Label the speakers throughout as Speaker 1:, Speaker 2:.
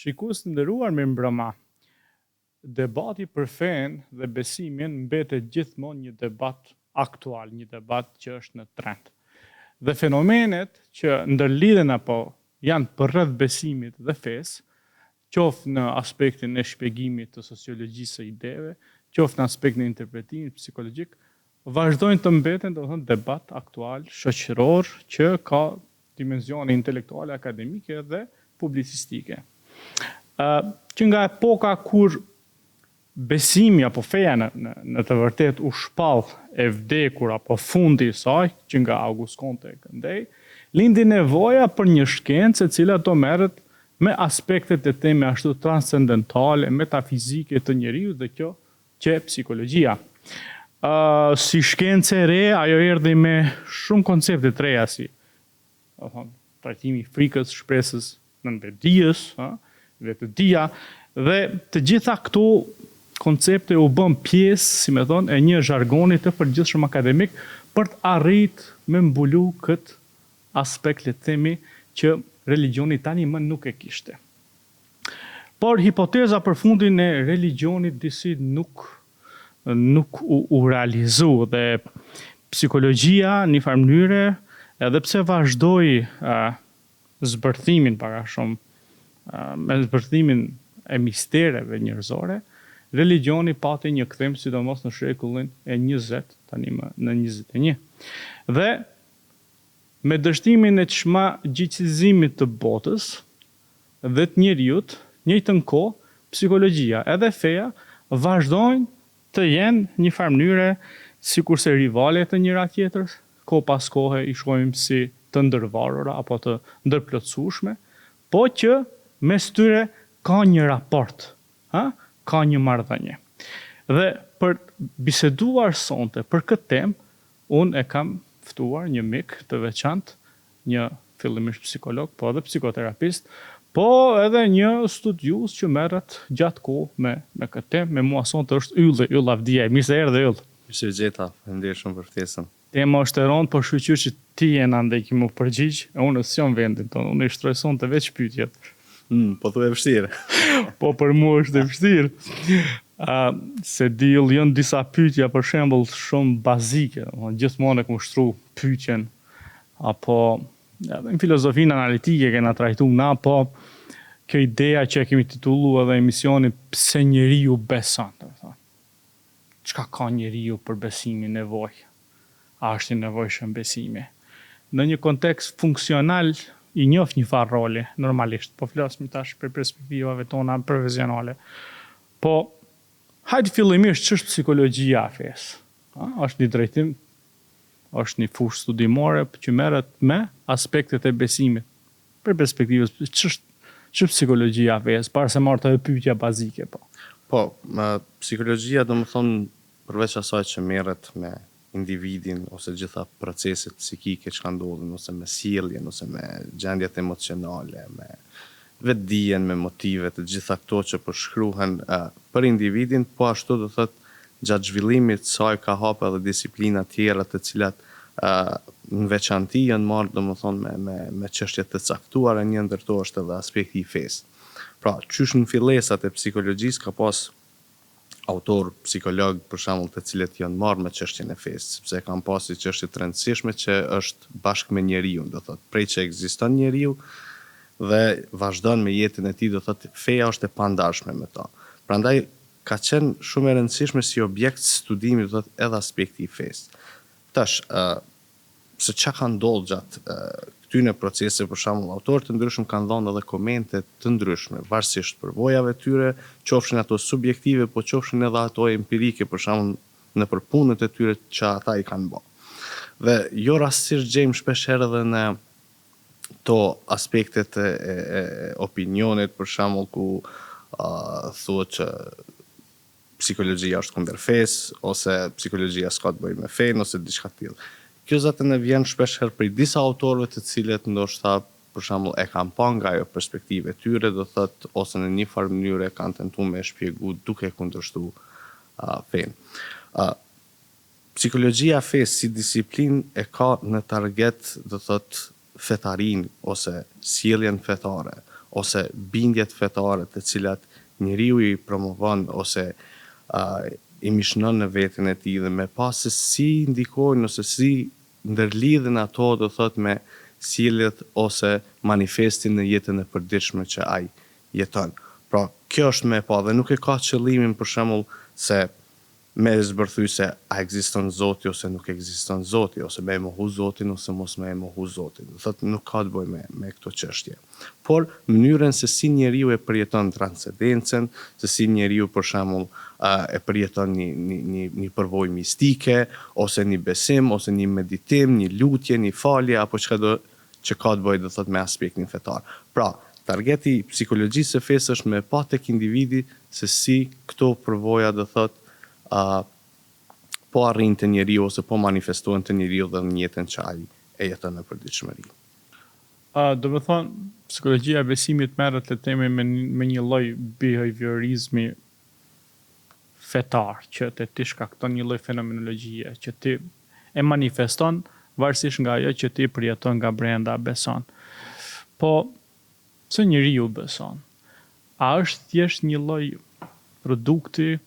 Speaker 1: Shikues të nderuar, mirëmbrëma. Debati për fenë dhe besimin mbetet gjithmonë një debat aktual, një debat që është në trend. Dhe fenomenet që ndërlidhen apo janë përreth besimit dhe fesë, qoftë në aspektin e shpjegimit të sociologjisë së ideve, qoftë në aspektin e interpretimit psikologjik, vazhdojnë të mbeten, domethënë, debat aktual, shoqëror, që ka dimensione intelektuale, akademike dhe publicistike. Që nga epoka kur besimi apo feja në të vërtet u shpall e vdekur apo fundi i saj, që nga August Comte këndej, lindi nevoja për një shkencë e cila do merret me aspektet e teme ashtu transcendentale, metafizike të njeriu, dhe kjo që e psikologjia. Si shkencë e re, ajo erdhi me shumë koncepte të reja, si trajtimi i frikës, shpresës, nënvetdijes, vetëdia, dhe të gjitha këto koncepte u bën pjesë, si me thonë, e një zhargoni të përgjithshëm akademik për të arrit me mbulu këtë aspekt, le të themi, që religioni tani më nuk e kishte. Por hipoteza për fundin e religionit disi nuk u realizu, dhe psikologjia një farë mënyre, edhe pse vazhdoi zbërthimin para shumë, me zbërthimin e mistereve njerëzore, religioni pati një kthim sidomos në shekullin e 20, tani më në 21. Dhe me dështimin e çmajgjicizimit të botës dhe të njerëzit, njëjtën kohë, psikologjia edhe feja vazhdojnë të jenë një farë mënyre sikurse rivale të njëra tjetrës, kohë pas kohe i shohim si të ndërvarura apo të ndërplotësueshme, po që mes tyre ka një raport, ka një marrëdhënie. Dhe për biseduar sonte për këtë temë, unë e kam ftuar një mik të veçantë, një fillimisht psikolog, po edhe psikoterapist, po edhe një studiues që merret gjatë kohë me këtë temë. Me mua sonte është Yll Avdia. Mirë se erdhe, Yll.
Speaker 2: Mirë se gjeta, faleminderit shumë për ftesën.
Speaker 1: Tema është e rëndë, por shqyqyr që ti jena ndaj ki më përgjigj, e unë s'jam vendin tonë, unë i shtrojson të veç pyetjet.
Speaker 2: Po thu e vështirë.
Speaker 1: Po për mua është e vështirë. Se janë disa pyetja, për shembull, shumë bazike, gjithmonë e kam shtru pyetjen, apo edhe në filozofinë analitike kena trajtuar na, po kjo ideja që e kemi titulluar edhe emisionin pse njeriu beson, çka ka njeriu për besimin nevojë? A është i nevojshëm besimi? Në një kontekst funksional i njoh një farë roli, normalisht, po flasim tash për perspektivave tona profesionale. Po, hajde fillimisht ç'është psikologjia e fesë? Është një drejtim, është një fushë studimore që merret me aspektet e besimit. Për perspektivës, ç'është psikologjia e fesë, para se marr të pyetja bazike, po.
Speaker 2: Po, psikologjia do të thonë përveç asaj që merret me individin ose gjitha proceset psikike që ndodhin, ose me sjelljen, ose me gjendjet emocionale, me vetdijen, me motivet, të gjitha këto që përshkruhen për individin, po ashtu do thotë gjatë zhvillimit saj ka hap edhe disiplina tjera të cilat në veçanti janë marrë domethënë me çështje të caktuara, një ndër to është edhe aspekti i fesë. Pra, qysh në fillesat e psikologjisë ka pas autor, psikolog, për shembull, të cilët janë marrë me çështjen e fesë, sepse kanë pasur çështje të rëndësishme që është bashkë me njeriu, do thotë, prej që ekziston njeriu dhe vazhdon me jetën e tij, do thotë, feja është e pandashme me to. Prandaj ka qenë shumë e rëndësishme si objekt studimi, do thotë, edhe aspekti i fesë. Tash, se çka ka ndodhur gjatë këtyre proceseve, për shembull, autorë të ndryshëm kanë dhënë edhe komente të ndryshme, varësisht përvojave tyre, qofshin ato subjektive, po qofshin edhe ato empirike, për shembull, nëpër punët e tyre që ata i kanë bërë. Dhe jo rastësisht gjejmë shpesh herë edhe në to aspektet e opinionit, për shembull, ku thuhet që psikologjia është kundër fesë, ose psikologjia s'ka të bëjë me fenë, ose diçka të tillë. Kjo zatë në vjen shpesh herë prej disa autorëve të cilët ndoshta për shembull e kanë pa nga ajo perspektive tyre, do thotë, ose në një farë mënyrë kanë tentuar me shpjegu duke kundërshtuar fenë. Psikologjia e fesë si disiplinë e ka në target, do thotë, fetarin ose sjelljen fetare, ose bindjet fetare të cilat njeriu i promovon ose i mishnon në veten e tij dhe me pas se si ndikojnë ose si ndërlidhen ato do thot me sjelljet ose manifestin në jetën e përditshme që ai jeton. Pra, kjo është me pa dhe nuk e ka qëllimin për shembull se me zbërthy se a ekziston Zoti ose nuk ekziston Zoti, ose me e mohu Zotin ose mos me e mohu Zotin. Do thot nuk ka të bëjë me këto çështje. Por mënyrën se si njeriu e përjeton transcendencën, se si njeriu për shembull e përjeton një përvojë mistike, ose një besim, ose një meditim, një lutje, një falje, apo çka do që ka të bëjë do thot me aspektin fetar. Pra, targeti i psikologjisë së fesë është me pa tek individi se si këto përvoja do thot po arrin të njeriu ose po manifestohen të njeriu dhe në jetën që ai e jeton në përditshmëri.
Speaker 1: Do të thonë, psikologjia e besimit merret le të themi me një lloj behaviorizmi fetar, që ti shkakton një lloj fenomenologjie, që ti e manifeston varësisht nga ajo që ti përjeton nga brenda beson. Po, pse njeriu beson? A është thjesht një lloj produkti,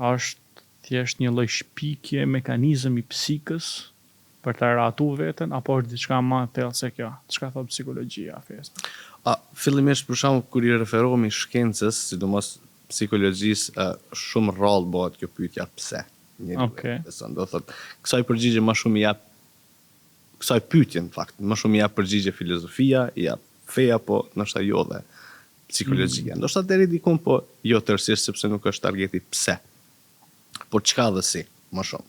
Speaker 1: a është thjesht një lloj shpikje, mekanizëm i psikës për të ratu veten, apo është diçka më e thellë se kjo? Çka thot psikologjia fesë?
Speaker 2: Fillimisht për shembull kur i referohemi shkencës, sidomos psikologjisë, shumë rrallë bëhet kjo pyetja pse. Njeriu beson, do thotë, kësaj përgjigje më shumë i jap kësaj pyetje në fakt, më shumë i jap përgjigje filozofia, i jap feja, po ndoshta jo dhe psikologjia. Ndoshta deri diku, po jo tërësisht sepse nuk është targeti pse. Por çka dhe si, më shumë.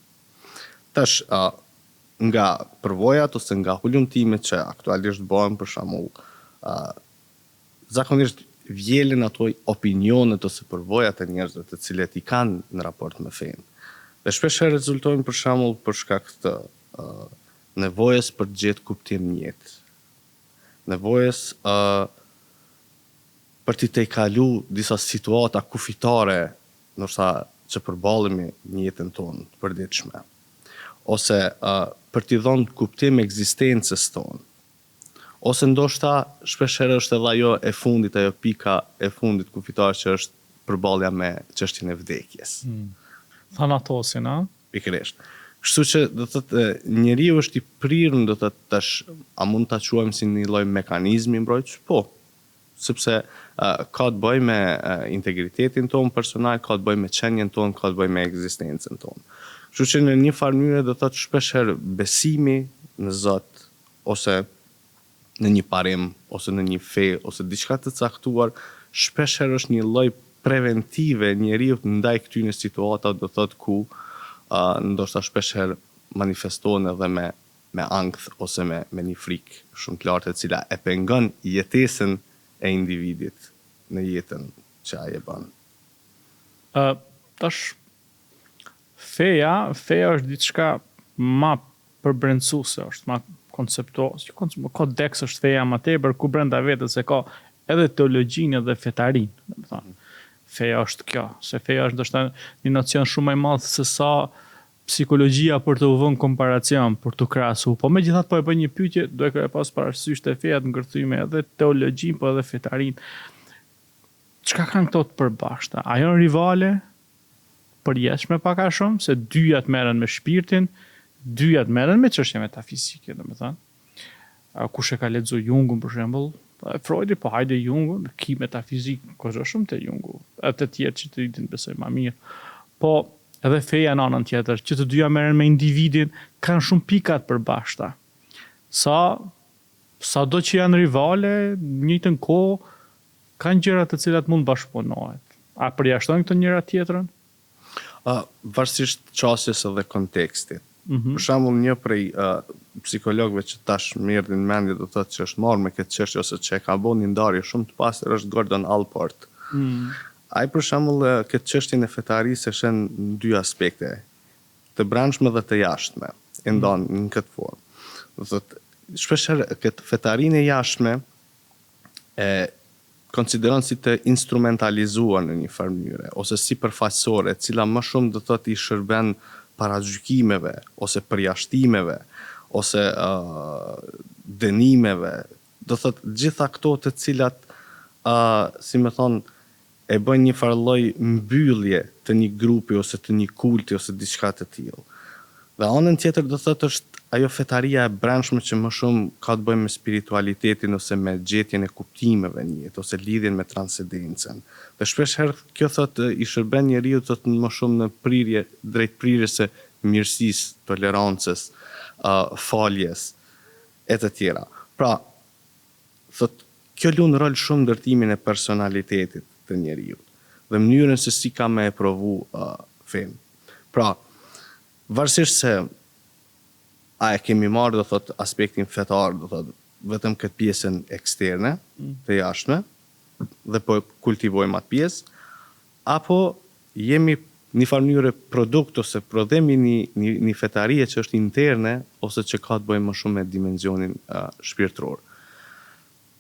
Speaker 2: Tash, nga përvojat ose nga hulumtimet që aktualisht bëhen për shembull, zakonisht vjelen ato opinionet ose përvojat e njerëzve të cilët i kanë në raport me fenë. Dhe shpesh rezultojnë për shembull për shkak të nevojës për të gjetë kuptim në jetë. Nevojës për të kalu disa situata kufitare, ndoshta që përballemi në jetën tonë të përditshme, ose për t'i dhënë kuptim ekzistencës tonë, ose ndoshta shpeshherë është edhe ajo e fundit, ajo pika e fundit kufitare që është përballja me çështjen e vdekjes.
Speaker 1: Thanatosin, a?
Speaker 2: Pikërisht. Kështu që do të thotë njeriu është i prirur do të thotë tash a mund ta quajmë si një lloj mekanizmi mbrojtës? Po. Sepse ka të bëjë me integritetin tonë personal, ka të bëjë me qenjen tonë, ka të bëjë me ekzistencën tonë. Kështu që në një farë mënyrë do të thotë shpeshherë besimi në Zot ose në një parim ose në një fe ose diçka të caktuar, shpeshherë është një lloj preventive njeriu ndaj këtyre situatave do të thotë ku ndoshta shpeshherë manifestohen edhe me ankth ose me një frikë shumë të lartë e cila e pengon jetesën e individit në jetën që ai e bën.
Speaker 1: Tash feja është diçka më përbrendësuese, është më konceptuose, kodeks është feja më tepër ku brenda vetes se ka edhe teologjinë edhe fetarinë, domethënë. Feja është kjo, se feja është ndoshta një nocion shumë më i madh se sa psikologjia për të u vënë komparacion, për të krahasu. Po megjithatë po e bëj një pyetje, duhet të pas parasysh të feja të ngërthyme edhe teologjinë, po edhe fetarinë. Çka kanë këto të përbashkëta? A janë rivale? Përjetshme pak a shumë, se dyjat merren me shpirtin, dyjat merren me çështje metafizike, domethënë. Kush e ka lexuar Jungun për shembull, Freudi, po hajde Jungun, ki metafizik, kohë shumë të Jungu, e të tjerë që të ditin besoj ma mirë. Po edhe feja në anën tjetër, që të dyja merren me individin, kanë shumë pikat përbashkëta. Sa do që janë rivale, njëjtën kohë, kanë gjëra të cilat mund bashkëpunohet. A përjashtojnë këto njëra tjetrën?
Speaker 2: Varsisht çështjes edhe kontekstit. Për shembull, një prej psikologëve që tash më erdhin në mendje do thotë që është marrë me këtë çështje ose që e ka bënë një ndarje shumë të pastër është Gordon Allport. Ai për shembull këtë çështjen e fetarisë e shën në dy aspekte, të brendshme dhe të jashtme, e ndan në këtë formë. Do thotë shpeshherë këtë fetarinë e jashtme e konsideron si të instrumentalizuar në një farë mënyre ose si përfaqësore, e cila më shumë do thotë i shërben paragjykimeve ose përjashtimeve ose dënimeve, do thotë gjitha këto të cilat si me thonë, e bën një farlloj mbyllje të një grupi ose të një kulti ose diçka të tillë. Dhe anën tjetër do thotë është ajo fetaria e brendshme që më shumë ka të bëjë me spiritualitetin ose me gjetjen e kuptimeve në jetë ose lidhjen me transcendencën. Dhe shpesh herë kjo thotë i shërben njeriu thotë më shumë në prirje drejt prirjes së mirësisë, tolerancës, faljes e të tjera. Pra, thotë kjo lun rol shumë ndërtimin e personalitetit të njeriu dhe mënyrën se si ka me e provu fen. Pra, varësisht se a e kemi marrë do thot aspektin fetar, do thot vetëm këtë pjesën eksterne të jashtme dhe po kultivojmë atë pjesë, apo jemi një farë mënyrë produkt ose prodhemi një fetarie që është interne ose që ka të bëjë më shumë me dimenzionin shpirtëror.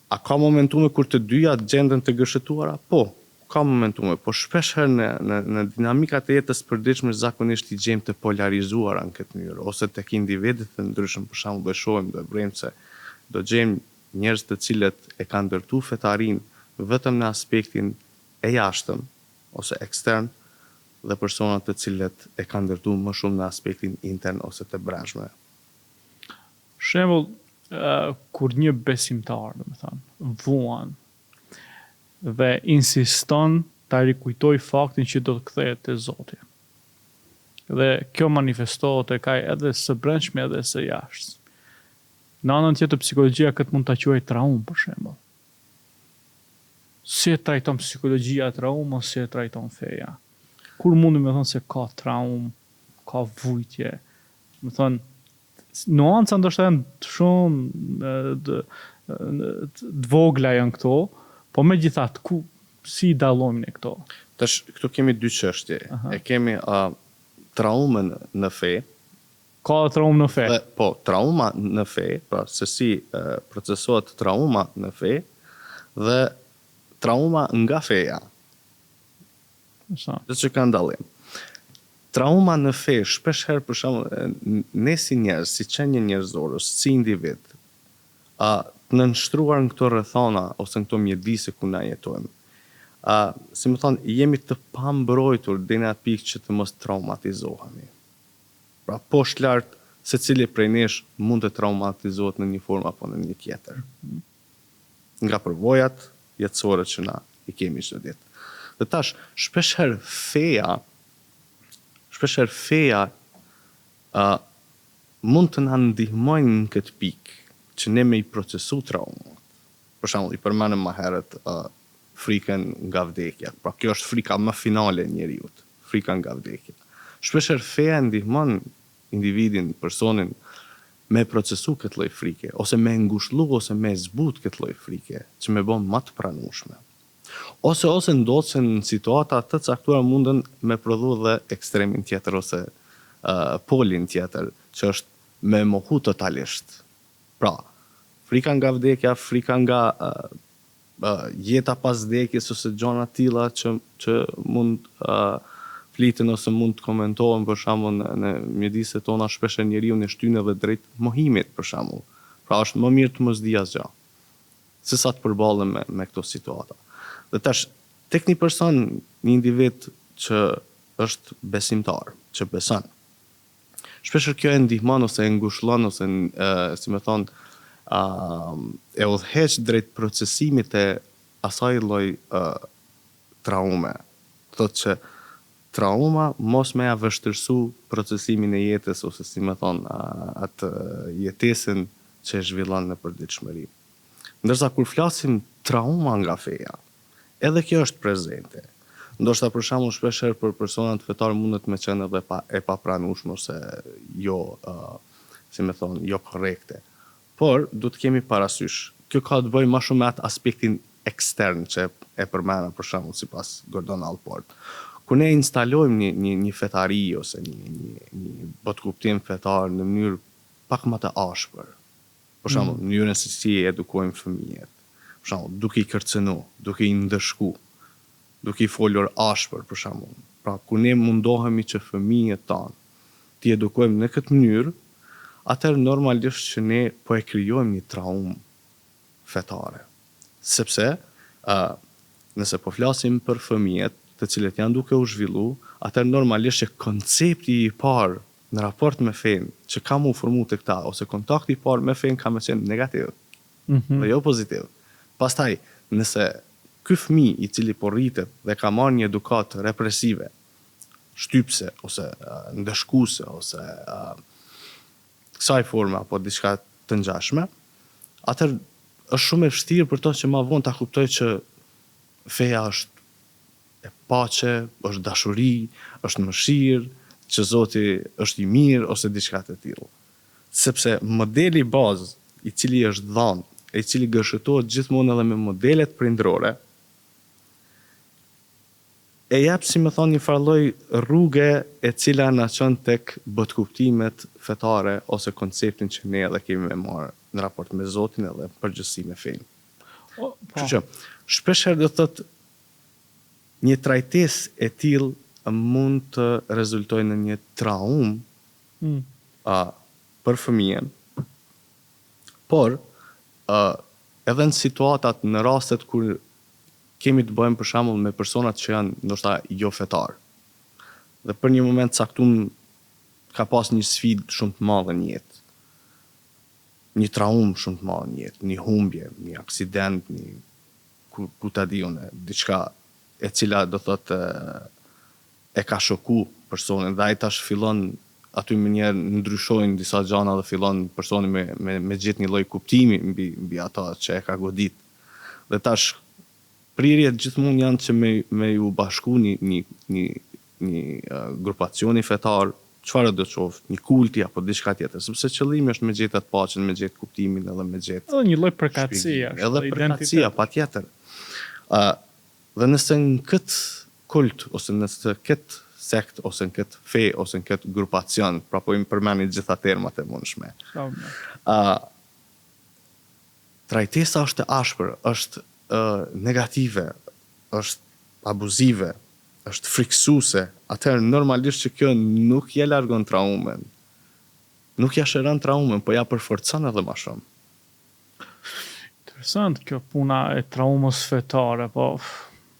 Speaker 2: A ka momentume kur të dyja gjenden të gëshëtuara? Po, ka momentume, po shpesh herë në dinamikat e jetës përditshme zakonisht i gjejmë të polarizuara në këtë mënyrë, ose tek individët të ndryshëm, për shembull do shohim, do vrejmë se do gjejmë njerëz të cilët e kanë ndërtu fetarin vetëm në aspektin e jashtëm ose ekstern dhe personat të cilët e kanë ndërtu më shumë në aspektin intern ose të brendshme.
Speaker 1: Shembull, kur një besimtar, domethënë, vuan dhe insiston ta rikujtoj faktin që do të kthehet te Zoti. Dhe kjo manifestohet tek ai edhe së brendshme edhe së jashtëm. Në anën tjetër psikologjia këtë mund ta quajë traumë për shembull. Si e trajton psikologjia traumë ose si e trajton feja? Kur mundi me thonë se ka traumë, ka vujtje, me thonë, nuanca ndoshta janë shumë të vogla janë këto, po megjithatë si dallojmë ne këto?
Speaker 2: Tash këtu kemi dy çështje. E kemi traumën në fe.
Speaker 1: Ka traumë në fe.
Speaker 2: Dhe, po, trauma në fe, pra se si procesohet trauma në fe dhe trauma nga feja. Dhe që kanë dallim. Trauma në fe, shpesh herë për shembull, ne si njerëz, si qenie njerëzore, si individ, të nënshtruar në këto rrethana ose në këto mjedise ku na jetojmë. Si më thonë, jemi të pambrojtur deri në atë pikë që të mos traumatizohemi. Pra, poshtë lart, secili prej nesh mund të traumatizohet në një formë apo në një tjetër. Nga përvojat jetësore që na i kemi çdo ditë. Dhe tash, shpesh herë feja mund të na ndihmojnë në këtë pikë që ne me i procesu traumën. Për shembull, i përmenëm më herët frikën nga vdekja. Pra kjo është frika më finale e njeriut, frika nga vdekja. Shpesh herë feja ndihmon individin, personin me procesu këtë lloj frike, ose me ngushëllu ose me zbut këtë lloj frike, që me bën më të pranueshme. Ose ndodhsen në situata të caktuara mundën me prodhu dhe ekstremin tjetër ose polin tjetër, që është me mohu totalisht. Pra, frika nga vdekja, frika nga jeta pas vdekjes ose gjëra të tilla që mund flitin ose mund të komentohen për shembull në mjediset tona, shpesh njeriu në shtyn edhe drejt mohimit për shembull. Pra është më mirë të mos di asgjë. Se sa të përballen me këto situata. Dhe tash, tek një person, një individ që është besimtar, që beson, shpesh kjo e ndihmon ose e ngushëllon ose si më thon, e udhëheq drejt procesimit e asaj lloj traume. Thotë që trauma mos me ja vështirësu procesimin e jetës ose si më thon, atë jetesën që e zhvillon në përditshmëri. Ndërsa kur flasim trauma nga feja, edhe kjo është prezente. Ndoshta për shembull shpesh herë për personat fetar mundet me qenë edhe e papranueshme ose jo, si më thon, jo korrekte. Por du të kemi parasysh, kjo ka të bëjë më shumë me atë aspektin ekstern që e përmena për shembull sipas Gordon Allport. Kur ne instalojmë një fetari ose një botkuptim fetar në mënyrë pak më të ashpër. Për shembull, në mënyrën se si edukojmë fëmijët. Për shembull, duke i kërcënu, duke i ndëshku, duke i folur ashpër, për shembull. Pra, kur ne mundohemi që fëmijët tanë t'i edukojmë në këtë mënyrë, atëherë normalisht që ne po e krijojmë një traumë fetare. Sepse Nëse po flasim për fëmijët, të cilët janë duke u zhvillu, atëherë normalisht që koncepti i parë në raport me fenë që ka mu formu të këta, ose kontakti i parë me fenë ka me qenë negativ, dhe jo pozitiv. Pastaj, nëse ky fëmijë i cili po rritet dhe ka marrë një edukatë represive, shtypse, ose ndëshkuese, ose kësaj forme, apo diçka të ngjashme, atëherë është shumë e vështirë për to që ma vonë ta kuptoj që feja është e paqe, është dashuri, është mëshirë, që Zoti është i mirë ose diçka të tillë. Sepse modeli bazë i cili është dhënë, e i cili gërshëtohet gjithmonë edhe me modelet prindrore, e jep, si më thonë, një farloj rrugë e cila na çon tek botkuptimet fetare ose konceptin që ne edhe kemi me marrë në raport me Zotin edhe përgjithësi me fenë. Kështu që shpeshherë do thotë një trajtesë e tillë mund të rezultojë në një traumë për fëmijën, por edhe në situatat, në rastet kur kemi të bëjmë për shembull me personat që janë ndoshta jo fetar. Dhe për një moment caktuar ka pas një sfidë shumë të madhe në jetë. Një traumë shumë të madhe në jetë, një humbje, një aksident, një ku ta di unë, diçka e cila do thotë e ka shoku personin dhe ai tash fillon aty më njerë ndryshojnë disa gjana dhe fillon personi me gjithë një lloj kuptimi mbi ata që e ka godit. Dhe tash prirjet gjithmonë janë që me ju bashku një grupacioni fetar, çfarë do të qoftë, një kulti apo diçka tjetër, sepse qëllimi është me gjetë atë paqen, me gjetë kuptimin edhe me gjetë
Speaker 1: edhe një lloj përkatësie,
Speaker 2: edhe përkatësia patjetër. Dhe nëse në këtë kult ose nëse këtë sekt ose në këtë fe ose në këtë grupacion, pra po i përmeni gjitha termat e mundshme. Trajtesa është e ashpër, është negative, është abuzive, është friksuese, atëherë normalisht që kjo nuk ja largon traumën. Nuk ja shëron traumën, po ja përforcon edhe më shumë.
Speaker 1: Interesant kjo puna e traumës fetare, po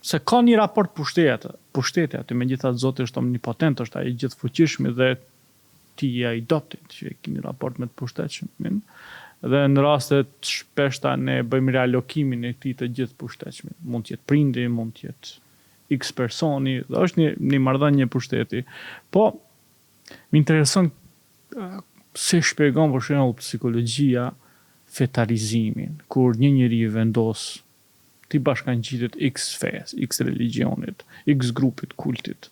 Speaker 1: se ka një raport pushteti aty, megjithatë Zoti është omnipotent, është ai gjithfuqishëm dhe ti je i adopted, që ke një raport me të pushtetshmin. Dhe në rastet shpeshta ne bëjmë realokimin e këtij të gjithë pushtetshmit. Mund të jetë prindi, mund të jetë X personi, dhe është një marrëdhënie pushteti. Po më intereson se shpjegon për shembull psikologjia fetarizimin, kur një njeri vendos ti bashkangjitet X fes, X religionit, X grupit, kultit.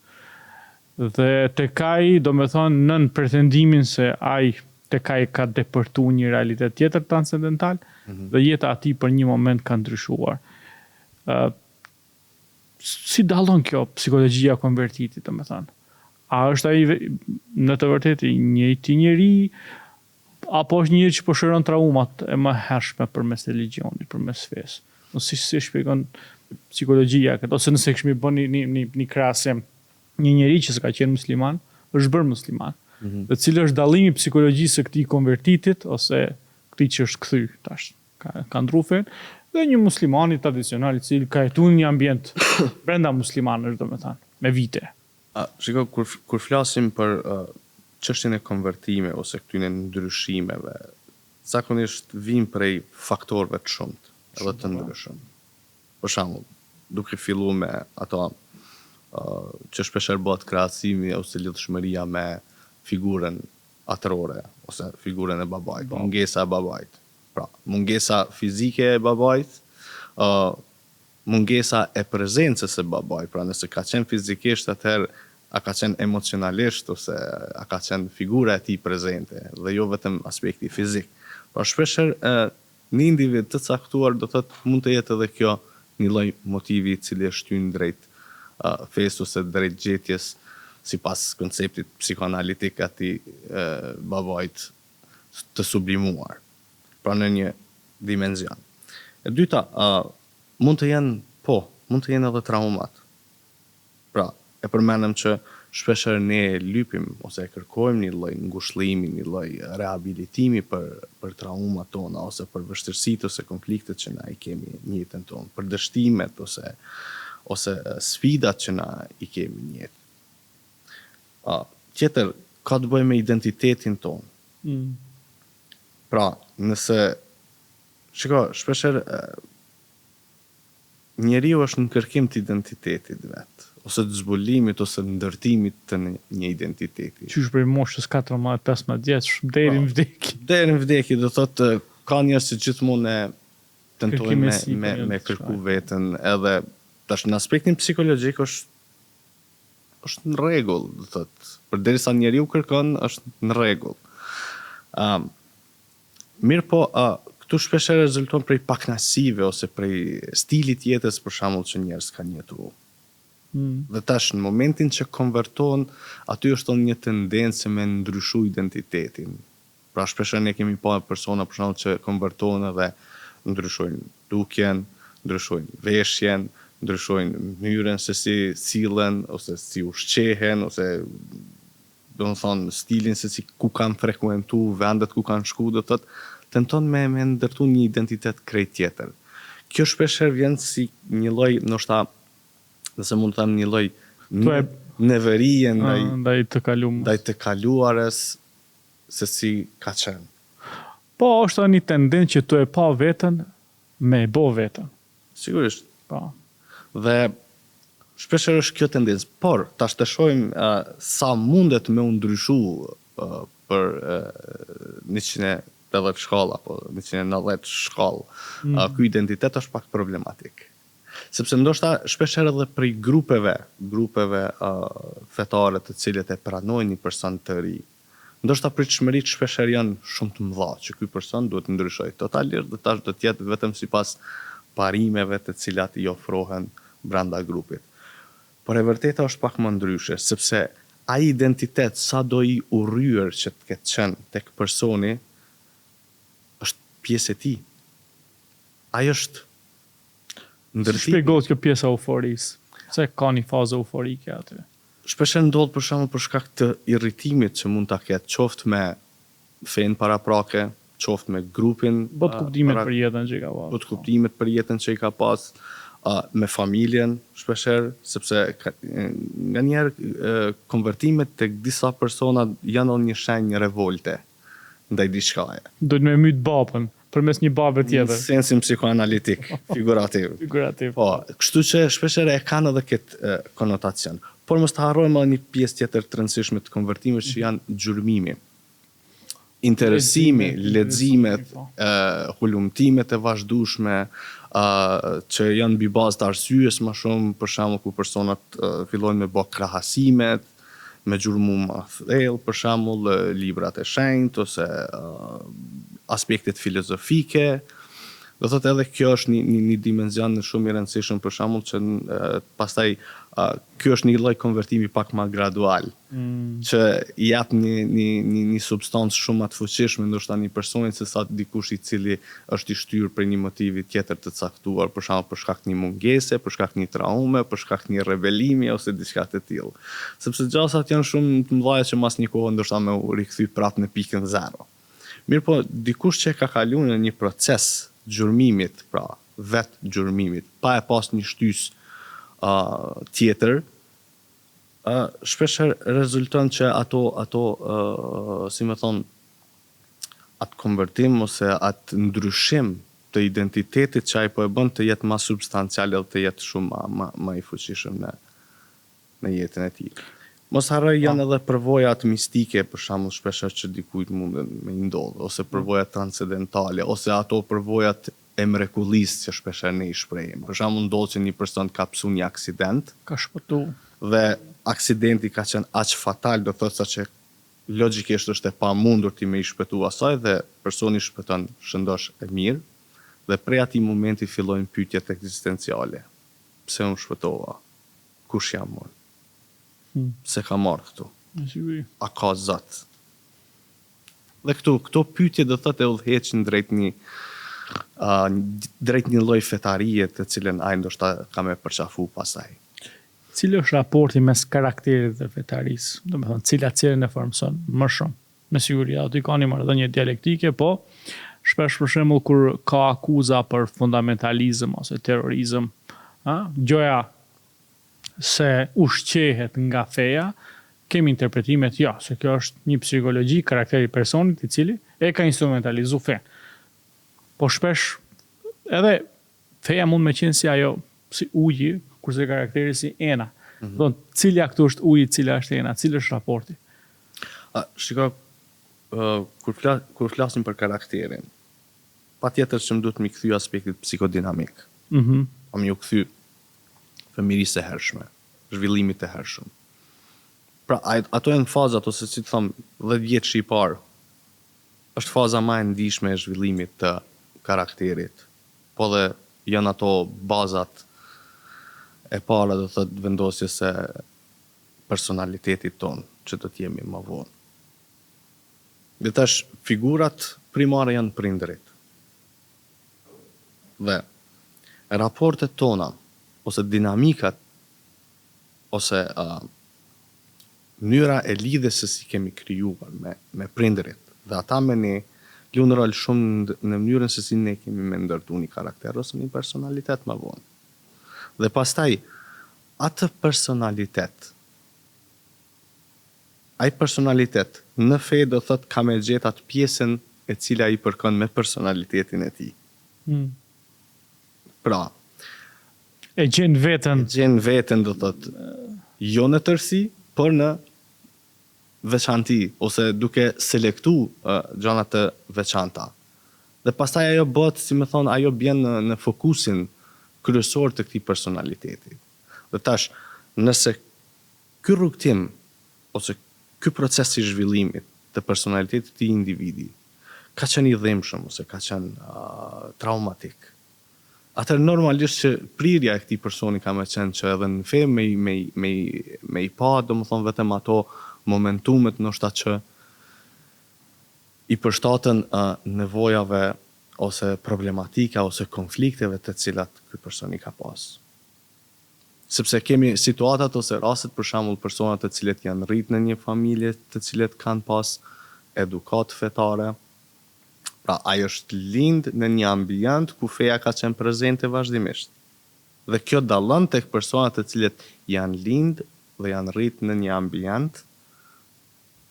Speaker 1: Dhe tek ai, domethënë, nën pretendimin se ai tek ai ka depërtuar një realitet tjetër transcendental, dhe jeta e tij për një moment ka ndryshuar. Si dallon kjo psikologjia e konvertitit, domethënë? A është ai në të vërtetë i njëjti njeri, apo është një njeri që po shëron traumat e mëhershme përmes religionit, përmes fesë? Si shpjegon psikologjia këtë, ose nëse kishmi bën një krahasim, një njeri që s'ka qenë musliman, është bërë musliman. Dhe cili është dallimi i psikologjisë së këtij konvertitit ose këtij që është kthy tash, ka ndruar fen, dhe një muslimani tradicional i cili ka jetuar në një ambient brenda muslimanësh, domethënë, me vite.
Speaker 2: Shiko, kur flasim për çështjen e konvertime ose këtyre ndryshimeve, zakonisht vijnë prej faktorëve të shumtë edhe të ndryshëm. Për shembull, duke filluar me ato që shpeshherë bëhet krahasimi ose lidhshmëria me figurën atërore ose figurën e babait, mungesa e babait. Pra, mungesa fizike e babait, mungesa e prezencës e babait. Pra, nëse ka qenë fizikisht, atëherë a ka qenë emocionalisht ose a ka qenë figura e tij prezente dhe jo vetëm aspekti fizik. Pra, shpeshherë në individ të caktuar do thotë mund të jetë edhe kjo një lloj motivi i cili është hyrë drejt fesë ose drejt gjetjes sipas konceptit psikoanalitik atij babait të sublimuar. Pra në një dimension. E dyta, mund të jenë edhe traumat. Pra, e përmenem që shpeshherë ne lypim ose kërkojmë një lloj ngushëllimi, një lloj rehabilitimi për traumat tona ose për vështirësitë ose konfliktet që na i kemi në jetën tonë, për dështimet ose sfidat që na i kemi në jetë. Tjetër, ka të bëjë me identitetin tonë. Pra, nëse shpeshherë njeriu është në kërkim të identitetit vet, ose të zbulimit ose të ndërtimit të një identiteti.
Speaker 1: Qysh prej moshës 14-15 vjeç deri në vdekje.
Speaker 2: Deri në vdekje, do thotë ka njerëz që gjithmonë tentojnë me kërku veten, edhe tash në aspektin psikologjik është në rregull, do thotë, përderisa njeriu kërkon është në rregull. Mirë po, këtu shpesh rezulton prej pakënaqësive ose prej stilit jetës për shembull që njerëz kanë jetuar. Dhe tash në momentin që konvertohen, aty është një tendencë me ndryshu identitetin. Pra shpesh ne kemi pa persona për shembull që konvertohen edhe ndryshojnë dukjen, ndryshojnë veshjen, ndryshojnë mënyrën se si sillen ose si ushqehen ose do të thonë stilin se si ku kanë frekuentuar, vendet ku kanë shku, do thotë tenton me ndërtu një identitet krejt tjetër. Kjo shpeshherë vjen si një lloj, ndoshta, nëse mund të them një lloj neverie
Speaker 1: ndaj të
Speaker 2: kaluarës se si ka qenë.
Speaker 1: Po, është një tendencë që tu e pa veten me e bo veten.
Speaker 2: Sigurisht.
Speaker 1: Po.
Speaker 2: Dhe shpeshherë është kjo tendencë, por tash të shohim sa mundet me u ndryshu për 180 shkalla apo 190 shkallë. Ky identitet është pak problematik. Sepse ndoshta shpeshherë edhe prej grupeve fetare të cilët e pranojnë një person të ri. Ndoshta pritshmëritë shpeshherë janë shumë të mëdha që ky person duhet të ndryshojë totalisht dhe tash do të jetë vetëm sipas parimeve të cilat i ofrohen brenda grupit. Por e vërteta është pak më ndryshe, sepse ai identitet sa do i urryer që të ketë qenë tek personi është pjesë e tij. Ai është ndërtimi.
Speaker 1: Shpjegohet kjo pjesa euforisë. Se ka një fazë euforike aty.
Speaker 2: Shpesh ndodh për shembull për shkak të irritimit që mund ta ketë, qoftë me fen paraprake, qoftë me grupin,
Speaker 1: bot kuptimet për jetën që i ka pas.
Speaker 2: Bot kuptimet për jetën që i ka pas, me familjen, shpeshherë, sepse nganjëherë konvertimet tek disa persona janë një shenjë revolte ndaj diçkaje.
Speaker 1: Do të më myt babën përmes një babe tjetër.
Speaker 2: Në sensin psikoanalitik, figurativ. Po, kështu që shpeshherë e kanë edhe këtë konotacion. Por mos të harrojmë edhe një pjesë tjetër të rëndësishme të konvertimit që janë gjurmimi. Interesimi, leximet, hulumtimet e vazhdueshme që janë mbi bazë të arsyes më shumë, për shembull ku personat fillojnë me bë krahasimet, me gjurmë më thellë, për shembull librat e shenjtë ose aspektet filozofike. Do thotë edhe kjo është një dimension shumë i rëndësishëm për shembull që pastaj ky është një lloj konvertimi pak më gradual, që i jap një substancë shumë më të fuqishme ndoshta një personi se sa dikush i cili është i shtyrë për një motivi tjetër të caktuar, për shembull për shkak të një mungese, për shkak të një traume, për shkak të një rebelimi ose diçka të tillë. Sepse gjasat janë shumë të mëdha që mas një kohë ndoshta me u rikthy prapë në pikën 0. Mirë po, dikush që ka kaluar në një proces gjurmimit, pra vetë gjurmimit, pa e pas një shtys tjetër, shpeshherë rezulton që ato si më thon, atë konvertim ose atë ndryshim të identitetit që ai po e bën të jetë më substancial dhe të jetë shumë më i fuqishëm në jetën e tij. Mos harroj janë edhe përvojat mistike, për shembull shpeshherë që dikujt mundën me ndodh, ose përvojat transcendentale, ose ato përvojat e mrekullisë që shpeshherë ne i shprehim. Për shembull ndodh që një person ka psu një aksident,
Speaker 1: ka shpëtu
Speaker 2: dhe aksidenti ka qenë aq fatal, do thotë sa që logjikisht është e pamundur ti me i shpëtu asaj dhe personi shpëton shëndosh e mirë dhe prej atij momenti fillojnë pyetjet ekzistenciale. Pse unë shpëtova? Kush jam unë? Se ka marrë këtu. A ka Zot? Dhe këto pyetje do thotë e udhëheqin drejt një lloj fetarie të cilën ai ndoshta ka më përqafu pasaj.
Speaker 1: Cili është raporti mes karakterit dhe fetarisë? Do me thënë, cila cilën e formson më shumë? Me siguri, aty ka një marrëdhënie dialektike, po shpesh për shembull kur ka akuza për fundamentalizëm ose terrorizëm, gjoja se ushqehet nga feja, kemi interpretimet se kjo është një psikologji, karakteri personit i cili e ka instrumentalizu fen. Po shpesh edhe feja mund me qenë si ajo, si uji, kurse karakteri si ena. Do cili këtu është uji, cila është ena, cili është raporti?
Speaker 2: Shiko, kur flasim për karakterin, patjetër që më duhet mi kthy aspektit psikodinamik. A më ju kthy fëmirisë e hershme, zhvillimit të hershëm. Pra, ato janë fazat, ose si të thëmë, 10 vjetë që i parë, është faza ma e ndishme e zhvillimit të karakterit, po dhe janë ato bazat e para dhe thëtë vendosjes e personalitetit tonë, që të t'jemi më vonë. Dhe tash, figurat primare janë prindërit. Dhe raportet tona, ose dinamikat, ose mënyra e lidhjes se si kemi krijuar me prindërit, dhe ata me ne luajnë rol shumë në mënyrën se si ne kemi me ndërtu një karakter ose një personalitet më vonë. Dhe pastaj, atë personalitet, ai personalitet në fe do thot ka me gjetë atë pjesën e cila i përkon me personalitetin e tij. Pra,
Speaker 1: e gjen
Speaker 2: veten do thot jo në tërësi, por në veçanti, ose duke selektu gjanat të veçanta. Dhe pastaj ajo bëhet, si më thonë, ajo bjen në fokusin kryesor të këtij personaliteti. Dhe tash, nëse ky rrugtim, ose ky proces i zhvillimit të personalitetit të individi, ka qenë i dhemshëm, ose ka qenë traumatik, atëherë normalisht që prirja e këtij personi ka me qenë që edhe në fe me i pa, do më thonë vetëm ato momentumet ndoshta që i përshtaten nevojave ose problematika ose konflikteve të cilat ky person i ka pas. Sepse kemi situatat ose rastet, për shembull, persona të cilët janë rritë në një familje të cilët kanë pas edukat fetare. Pra, ai është lind në një ambient ku feja ka qenë prezente vazhdimisht. Dhe kjo dallon tek personat të cilët janë lind dhe janë rritë në një ambient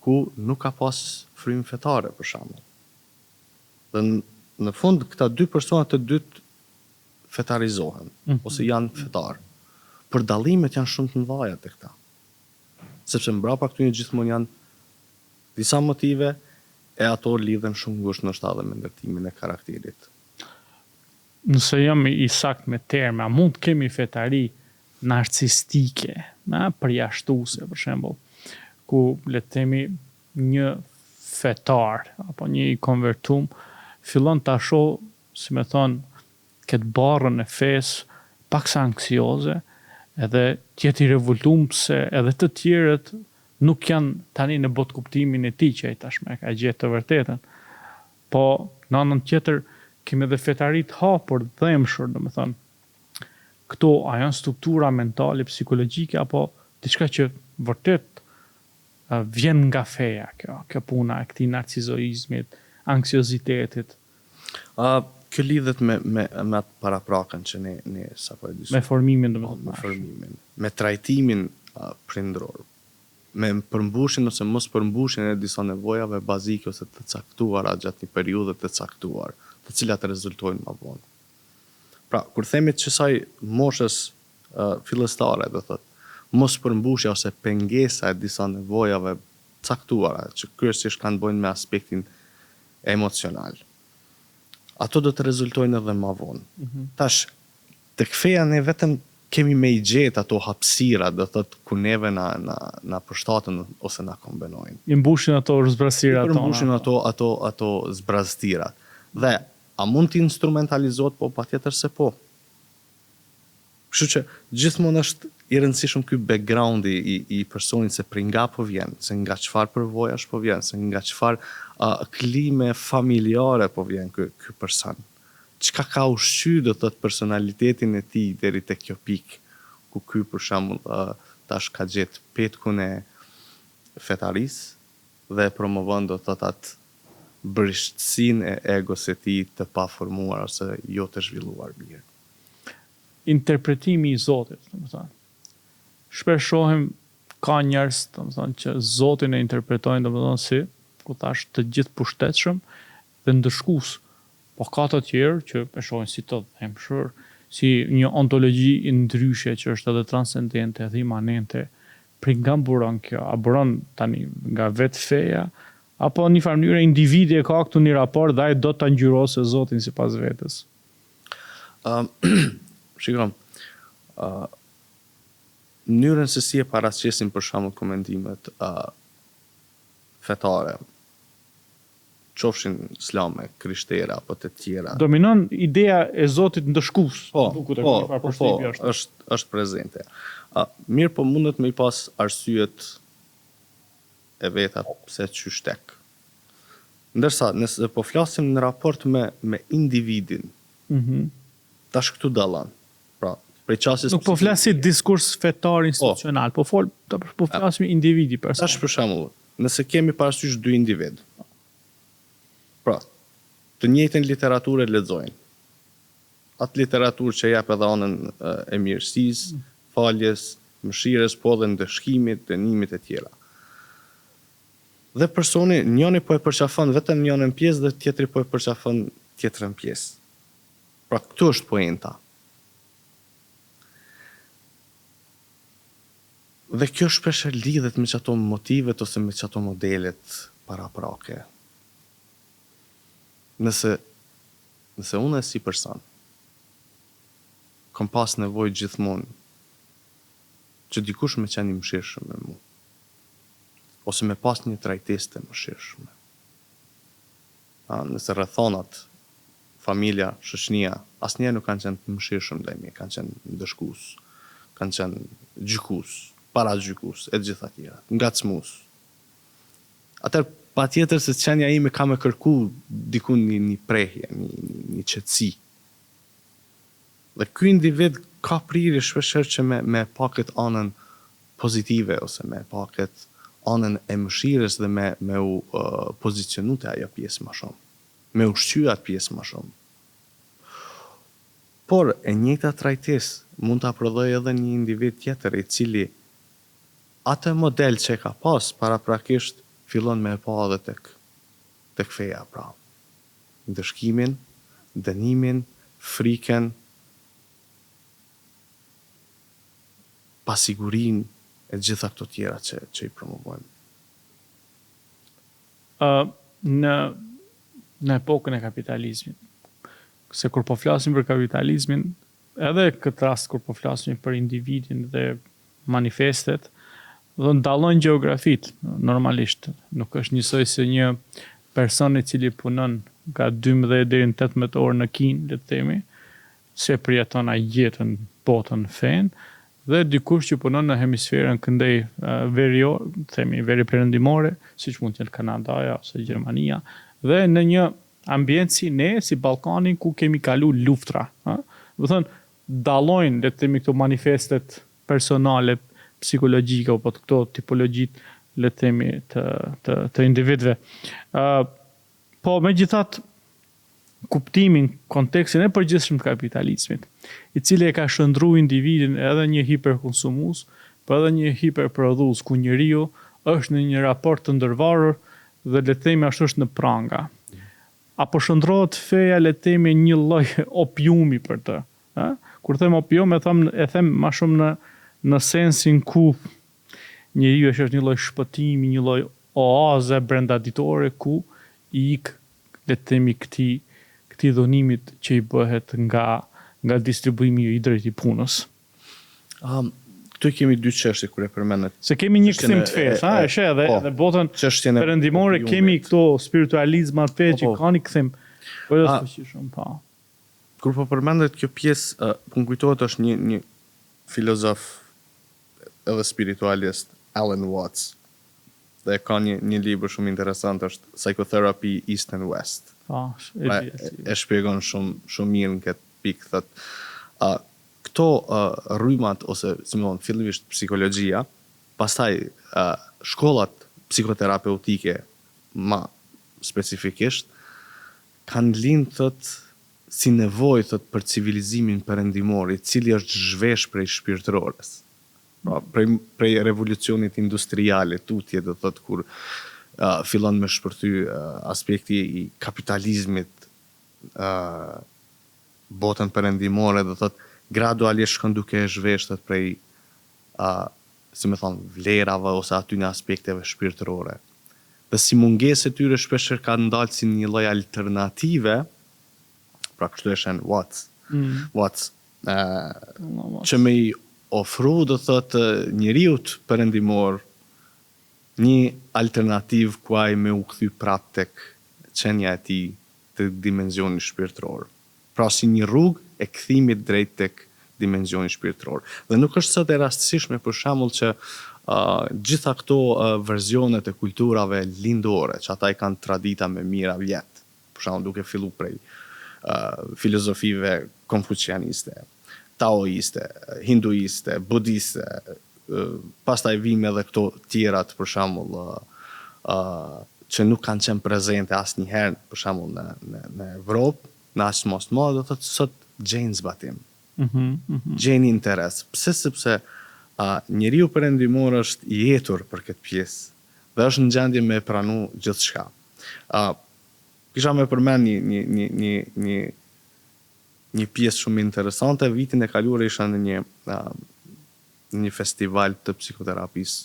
Speaker 2: ku nuk ka pas frymë fetare, për shembull. Dhe në fund këta dy persona të dytë fetarizohen, ose janë fetar. Por dallimet janë shumë të mëdha te këta. Sepse mbrapa këtu gjithmonë janë disa motive e ato lidhen shumë ngushtë ndoshta edhe me ndërtimin e karakterit.
Speaker 1: Nëse jam i sakt me terma, mund të kemi fetari narcistike, përjashtuese për shembull, ku le të themi një fetar apo një i konvertum fillon ta shoh, si më thon, këtë barrën e fesë paksa anksioze, edhe tjetë i revoltum se edhe të tjerët nuk janë tani në botë kuptimin e tij që ai tashmë ka gjetë të vërtetën. Po në anën tjetër kemi edhe fetarit hapur, dhemshur, domethënë. Këto a janë struktura mentale, psikologjike apo diçka që vërtet vjen nga feja kjo puna e këtij narcizoizmit, anksiozitetit.
Speaker 2: Kjo lidhet me atë paraprakën që ne sapo e diskutojmë.
Speaker 1: Me formimin, domethënë.
Speaker 2: Me formimin, me trajtimin prindror, me përmbushjen ose mos përmbushjen e disa nevojave bazike ose të caktuara gjatë një periudhe të caktuar, të cilat rezultojnë më vonë. Pra, kur themi që saj moshës fillestare, do thotë, mos përmbushja ose pengesa e disa nevojave caktuara, që kryesisht kanë bëjnë me aspektin emocional, ato do të rezultojnë edhe më vonë. Tash, tek feja ne vetëm kemi me i gjetë ato hapësira, do thotë, ku neve na përshtaten ose na kombinojnë.
Speaker 1: I mbushin ato zbrastërat tona.
Speaker 2: I mbushin ato zbrastërat. Dhe a mund të instrumentalizohet? Po, patjetër se po. Kështu që gjithmonë është i rëndësishëm ky backgroundi i personit, se prej nga po vjen, se nga çfarë përvojash po vjen, se nga çfarë klime familjare po vjen ky person. Çka ka ushqyer do thotë personalitetin e tij deri tek kjo pikë ku ky për shembull tash ka gjetë petkun e fetarisë dhe promovon do të thotë atë brishtësinë e egos e tij të paformuar ose jo të zhvilluar mirë.
Speaker 1: Interpretimi i Zotit, domethënë. Shpesh shohim ka njerëz, domethënë, që Zotin e interpretojnë domethënë si, ku thash, të gjithë pushtetshëm dhe ndëshkues. Po ka të tjerë që e shohin si të dhemshër, si një ontologji i ndryshe që është edhe transcendente dhe imanente. Prej nga buron kjo? A buron tani nga vetë feja? Apo një farë mënyrë individi e ka këtu një raport dhe ai do ta ngjyrosë Zotin sipas vetes?
Speaker 2: Shikoj, mënyrën se si e paraqesin për shembull komendimet fetare, qofshin islame, krishtere apo të tjera.
Speaker 1: Dominon ideja e Zotit ndëshkues.
Speaker 2: Është prezente. Mirë, po mundet me i pas arsyet e veta pse qysh tek. Ndërsa, nëse po flasim në raport me individin, tash këtu dallon. Pra, prej qasjes
Speaker 1: nuk po flasim diskurs fetar institucional, po flasim individi person.
Speaker 2: Tash për shembull, nëse kemi parasysh dy individ, pra, të njëjtën literaturë lexojnë. Atë literaturë që jep edhe anën e mirësisë, faljes, mëshirës, po dhe ndëshkimit, dënimit e tjera. Dhe personi, njëri po e përqafon vetëm njënën pjesë dhe tjetri po e përqafon tjetrën pjesë. Pra, këtu është poenta. Dhe kjo shpesh lidhet me çato motivet ose me çato modelet paraprake. Nëse unë si person kam pas nevojë gjithmonë që dikush me qenë i mëshirshëm me mua, ose me pas një trajtesë të mëshirshme. Nëse rrethonat, familja, shoqënia, asnjëherë nuk kanë qenë të mëshirshëm ndaj mia, kanë qenë ndëshkues, kanë qenë gjykues, paragjykues e gjitha tjera, ngacmues. Atëherë patjetër se qenia ime ka me kërku dikun një prehje, një qetësi. Dhe ky individ ka prirje shpeshherë që me paket anën pozitive ose me paket anën e mëshirës dhe me u pozicionu te ajo pjesë më shumë, me ushqyer atë pjesë më shumë. Por e njëjta trajtesë mund ta prodhoj edhe një individ tjetër i cili atë model që ka pas paraprakisht fillon me e pa edhe tek feja, pra. Ndëshkimin, dënimin, frikën, pasigurin e gjitha këto tjera që i promovojmë.
Speaker 1: Në epokën e kapitalizmit, se kur po flasim për kapitalizmin, edhe këtë rast kur po flasim për individin dhe manifestet, dhe ndallojnë gjeografit, normalisht. Nuk është njësoj se një person i cili punon nga 12 deri në 18 orë në Kinë, le të themi, se përjeton ai jetën, botën, fen, dhe dikush që punon në hemisferën këndej verior, themi veri perëndimore, siç mund të jetë Kanadaja ose Gjermania, dhe në një ambient si ne, si Ballkani, ku kemi kalu luftra. Do thënë, dallojnë, le të themi, këto manifestet personale, psikologjike apo këto tipologjit, le të themi, të individëve. Po megjithatë, kuptimin, kontekstin e përgjithshëm të kapitalizmit, i cili e ka shndruar individin edhe një hiperkonsumues, por edhe një hiperprodhues, ku njeriu është në një raport të ndërvarur dhe le të themi ashtu është në pranga. Apo shndrohet feja, le të themi, një lloj opiumi për të. Kur them opium, e them më shumë në sensin ku njeriu është një lloj shpëtimi, një lloj oaze brenda ditore ku i ik, le të themi, këtij dhunimit që i bëhet nga distribuimi i drejt i punës.
Speaker 2: Këtu kemi dy çështje kur e përmendet.
Speaker 1: Se kemi një kthim të fesë, e sheh edhe botën perëndimore kemi këto spiritualizma të fe që kanë kthim. Po jo shumë pa.
Speaker 2: Kur po përmendet kjo pjesë, më kujtohet është një filozof edhe spiritualist, Alan Watts. Dhe ka një libër shumë interesant, është Psychotherapy East and West. E shpjegon shumë mirë në këtë pikë, thotë, këto rrymat ose si më thonë fillimisht psikologjia, pastaj shkollat psikoterapeutike ma specifikisht kanë lind thot si nevojë thot për civilizimin perëndimor, I cili është zhvesh prej shpirtërores. Pra, prej revolucionit industriale tutje do thot kur fillon me shpërthy aspekti I kapitalizmit botën perëndimore, do thot gradualisht shkon duke e zhveshët prej si më thon vlerave ose aty në aspekteve shpirtërore. Dhe si mungesë e tyre shpeshherë ka ndalë si një lloj alternative, pra kështu e shen what's që me I ofru do thot njeriut perëndimor një alternativë ku ai me u kthy prap tek qenia e tij të dimensioni shpirtëror. Pra si një rrugë e kthimit drejt tek dimensioni shpirtëror. Dhe nuk është sot e rastësishme për shembull që gjitha këto versionet e kulturave lindore, që ata I kanë tradita me mijëra vjet, për shembull duke fillu prej filozofive konfucianiste, taoiste, hinduiste, budiste, pastaj vime edhe këto tjerat për shembull që nuk kanë qenë prezente asnjëherë për shembull në Evropë, në aq mos madh, do thotë sot gjejnë zbatim. Gjejnë interes. Pse? Sepse njeriu perëndimor është I jetur për këtë pjesë dhe është në gjendje me pranu gjithçka. Kisha me përmend një pjesë shumë interesante, vitin e kaluar isha në një festival të psikoterapisë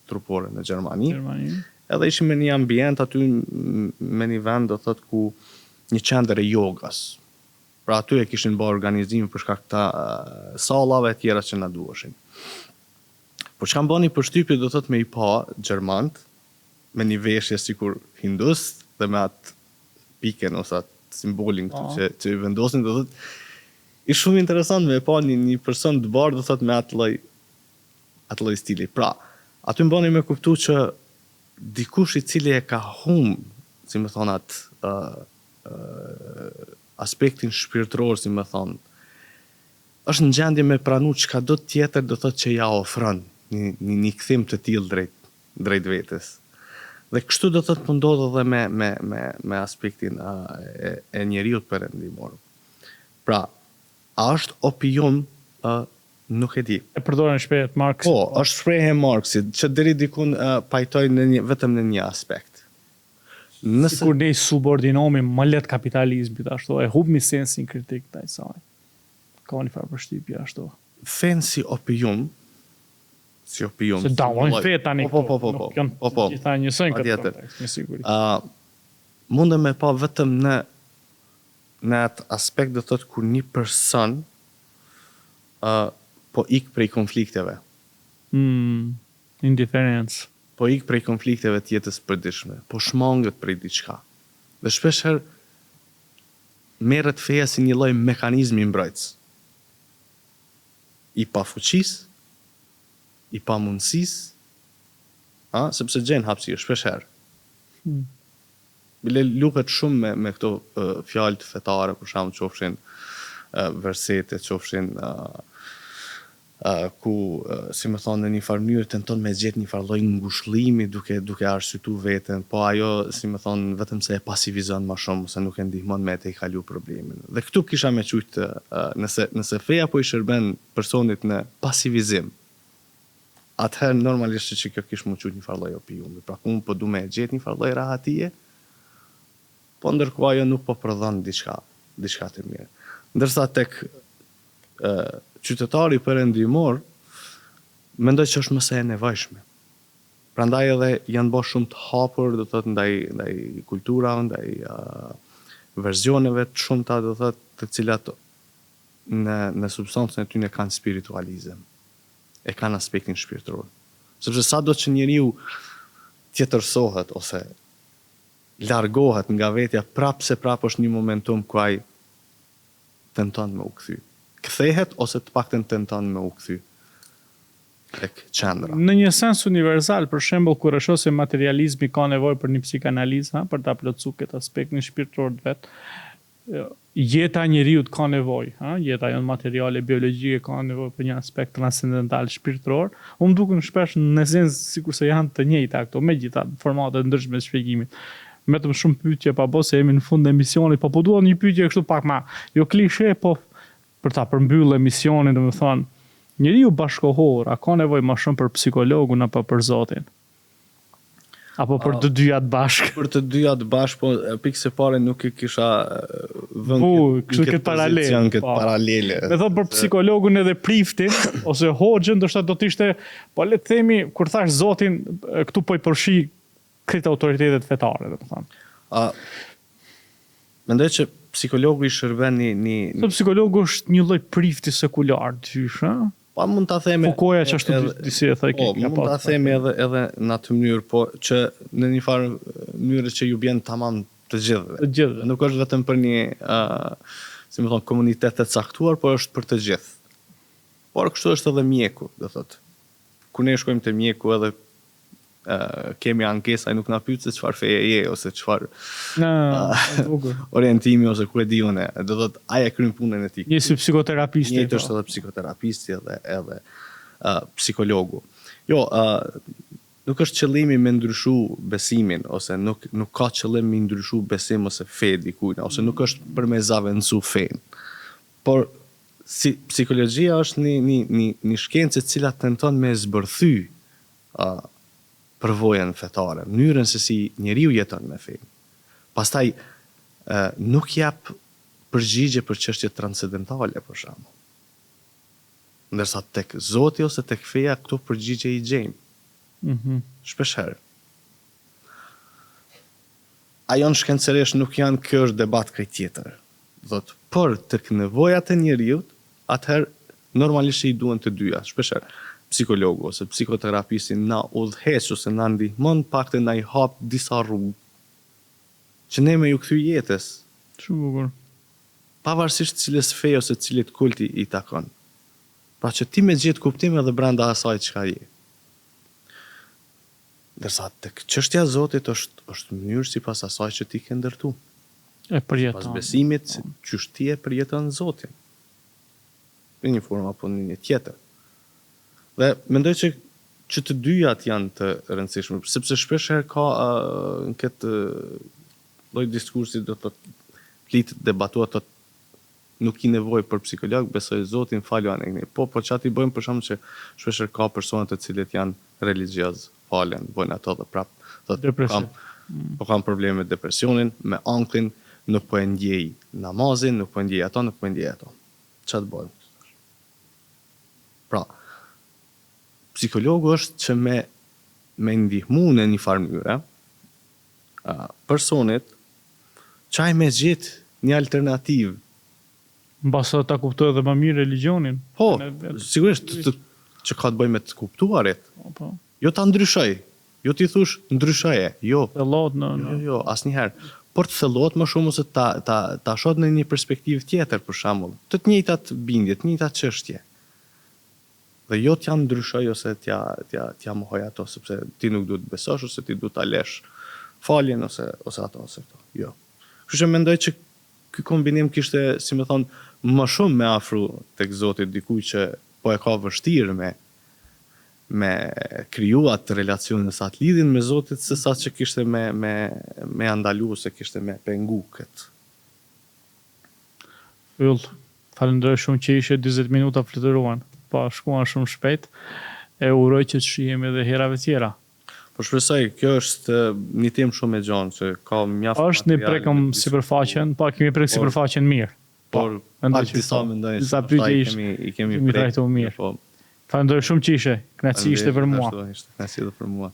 Speaker 2: trupore në Gjermani. Edhe ishim në një ambient aty me një vend do thot ku një qendër e jogas. Pra aty e kishin bërë organizim për shkak të sallave e tjera që na duheshin. Po çka mbani përshtypje do thot me I pa gjermant me një veshje sikur hindus dhe me atë piken ose atë simbolin këtu që I vendosin do thot ishte shumë interesant me pa një person të bardhë do thot me atë lloj stili. Pra, aty mbani me kuptu që dikush I cili e ka si më thon atë aspektin shpirtëror, si më thon, është në gjendje me pranu çka do tjetër do thot që ja ofron një kthim të tillë drejt vetes. Dhe kështu do thot po ndodh edhe me aspektin e njeriut perëndimor. Pra, a është opium nuk e di.
Speaker 1: E përdoren shpesh Marx.
Speaker 2: Po, është shprehje e Marxit që deri dikun pajtoj vetëm në një aspekt.
Speaker 1: Sikur ne subordinohemi më lehtë kapitalizmit ashtu, e humbi sensin kritik ndaj saj. Ka një farë përshtypje ashtu.
Speaker 2: Fen si opium. Se
Speaker 1: dallojnë fe tani.
Speaker 2: Po.
Speaker 1: Gjitha njësojnë këtë kontekst, me siguri.
Speaker 2: Mundem me pa vetëm në atë aspekt do thot kur një person po ik prej konflikteve.
Speaker 1: Indiferencë.
Speaker 2: Po ik prej konflikteve të jetës përditshme, po shmangët prej diçka. Dhe shpeshherë merret feja si një lloj mekanizmi mbrojtës. I pafuqisë, I pamundësisë, sepse gjen hapësirë shpeshherë. Bile luhet shumë me këto fjalë fetare, për shembull, qofshin versete, qofshin ku, si më thonë, në një farë mënyrë tenton me gjetë një farë lloj ngushëllimi duke arsyetu veten, po ajo, si më thonë, vetëm se e pasivizon më shumë ose nuk e ndihmon me të kalu problemin. Dhe këtu kisha me qujt nëse feja po I shërben personit në pasivizim, atëherë normalisht që kjo kish më qujt një farë lloj opiumi. Pra unë po du me gjetë një farë lloj rahatie, po ndërkohë ajo nuk po prodhon diçka të mirë. Ndërsa tek qytetari perëndimor mendoj që është më se e nevojshme. Prandaj edhe janë bërë shumë të hapur, do thot ndaj kulturave, ndaj versioneve të shumta, do thot, të cilat në substancën e tyre kanë spiritualizëm. E kanë aspektin shpirtëror. Sepse sado që njeriu tjetërsohet ose largohet nga vetja, prap është një momentum ku ai tenton me u kthy. Kthehet ose të paktën tenton me u kthy tek qendra.
Speaker 1: Në një sens universal, për shembull, kur është se materializmi ka nevojë për një psikanalizë, për ta plotësuar këtë aspektin shpirtëror të vet, jeta e njeriut ka nevojë, jeta jonë materiale, biologjike ka nevojë për një aspekt transcendental shpirtëror. Unë më duken shpesh në esencë sikurse janë të njëjta këto, megjithatë formate ndryshme të shpjegimit. Vetëm shumë pyetje pa bë se jemi në fund të emisionit, po dua një pyetje kështu pak më jo klishe, po për ta përmbyllë emisionin, domethënë, njeriu bashkëkohor, a ka nevojë më shumë për psikologun apo për Zotin? Apo për të dyja të bashkë?
Speaker 2: Për të dyja të bashkë, po pikë e parë nuk e kisha vënë
Speaker 1: këtë paralel.
Speaker 2: Këtë paralele.
Speaker 1: Me thonë për psikologun edhe priftin, ose hoxhën, ndoshta do të ishte, po le të themi, kur thash Zotin, këtu po i përfshi këtë autoritetet fetare, domethënë.
Speaker 2: Mendoj që psikologu i shërben
Speaker 1: një... Psikologu është një lloj prifti sekular, dysh,
Speaker 2: Pa mund ta themi
Speaker 1: Fukoja që ashtu disi e thaj
Speaker 2: mund ta themi edhe në atë mënyrë, po që në një farë mënyrë që ju bjen tamam të gjithëve.
Speaker 1: Të gjithëve.
Speaker 2: Nuk është vetëm për një si më thon komunitet të caktuar, por është për të gjithë. Por kështu është edhe mjeku, do thotë. Kur ne shkojmë te mjeku edhe kemi ankesa, ai nuk na pyet se çfarë feje je ose çfarë orientimi ose ku e di unë. Do thotë ai e kryen punën e tij.
Speaker 1: Një si psikoterapisti.
Speaker 2: Njëjtë është edhe psikoterapisti edhe psikologu. Jo, nuk është qëllimi me ndryshu besimin, ose nuk ka qëllim me ndryshu besim ose fe dikujt, ose nuk është për me zavendësu fen. Por psikologjia është një shkencë e cila tenton me zbërthy përvojën fetare, mënyrën se si njeriu jeton me fen. Pastaj nuk jap përgjigje për çështje transcendentale për shembull. Ndërsa tek Zoti ose tek feja këto përgjigje i gjejmë. Shpeshherë. Ajo në shkencëresh nuk janë, kjo është debat krejt tjetër. Thotë, por tek nevojat e njeriut, atëherë normalisht i duhen të dyja. Shpeshherë psikologu ose psikoterapisti na udhëheq ose na ndihmon pakte na i hap disa rrugë që ne me ju kthy jetës.
Speaker 1: Shumë bukur.
Speaker 2: Pavarësisht cilës feje ose cilit kulti i takon. Pra që ti me gjetë kuptim edhe brenda asaj çka je. Ndërsa tek çështja e Zotit është mënyrë sipas asaj që ti ke ndërtu.
Speaker 1: E përjeton.
Speaker 2: Pas besimit që ti e përjeton Zotin. Në një formë apo në një tjetër. Dhe mendoj që të dyjat janë të rëndësishme, sepse shpesh herë ka në këtë lloj diskursi do të flit debatuar nuk i nevojë për psikolog, besoj Zotin, falu anë. Po çati bëjmë për shkak që shpesh herë ka persona të cilët janë religjiozë, falen, bëjnë ato dhe prap kam probleme me depresionin, me anklin, nuk po e ndjej namazin, nuk po e ndjej ato. Çfarë bëjmë? Pra, psikologu është që me ndihmu në një farë mënyrë personit çaj me gjetë një alternativë.
Speaker 1: Mbasa ta kuptoj edhe më mirë religionin.
Speaker 2: Po, sigurisht që ka të bëjë me të kuptuarit.
Speaker 1: Po.
Speaker 2: Jo ta ndryshoj. Jo ti thush ndryshoje. Jo.
Speaker 1: Thellot
Speaker 2: Jo, asnjëherë. Por të thellot më shumë ose ta shoh në një perspektivë tjetër për shembull. Të njëjtat bindje, të njëjtat çështje. Dhe jo t'ja ndryshoj ose t'ja mohoj ato, sepse ti nuk duhet besosh ose ti duhet ta lesh faljen ose ato ose këto. Jo. Kështu që mendoj që ky kombinim kishte, si më thon, më shumë me afru tek Zoti dikujt që po e ka vështirë me kriju atë relacionin sa të lidhin me Zotin, se sa që kishte me andalu ose kishte me pengu këtë.
Speaker 1: Yll, falenderoj shumë që ishe 40 minuta fluturuan. Pa shkuan shumë shpejt, e uroj që të shihemi edhe herave tjera.
Speaker 2: Po shpresoj, kjo është një temë shumë e gjatë, që ka mjaft material.
Speaker 1: Është një prekëm sipërfaqen, pa kemi prek sipërfaqen mirë.
Speaker 2: Por pak disa mendojnë se i kemi
Speaker 1: trajtuar mirë. Falenderoj shumë që ishe, kënaqësi ishte për mua.
Speaker 2: Kënaqësi edhe për mua.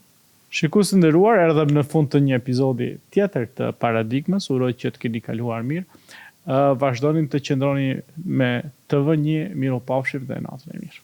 Speaker 1: Shikues të nderuar, erdhëm në fund të një epizodi tjetër të Paradigmës, uroj që të keni kaluar mirë. Vazhdonin të qëndroni me TV1, miropafshim dhe natën e mirë.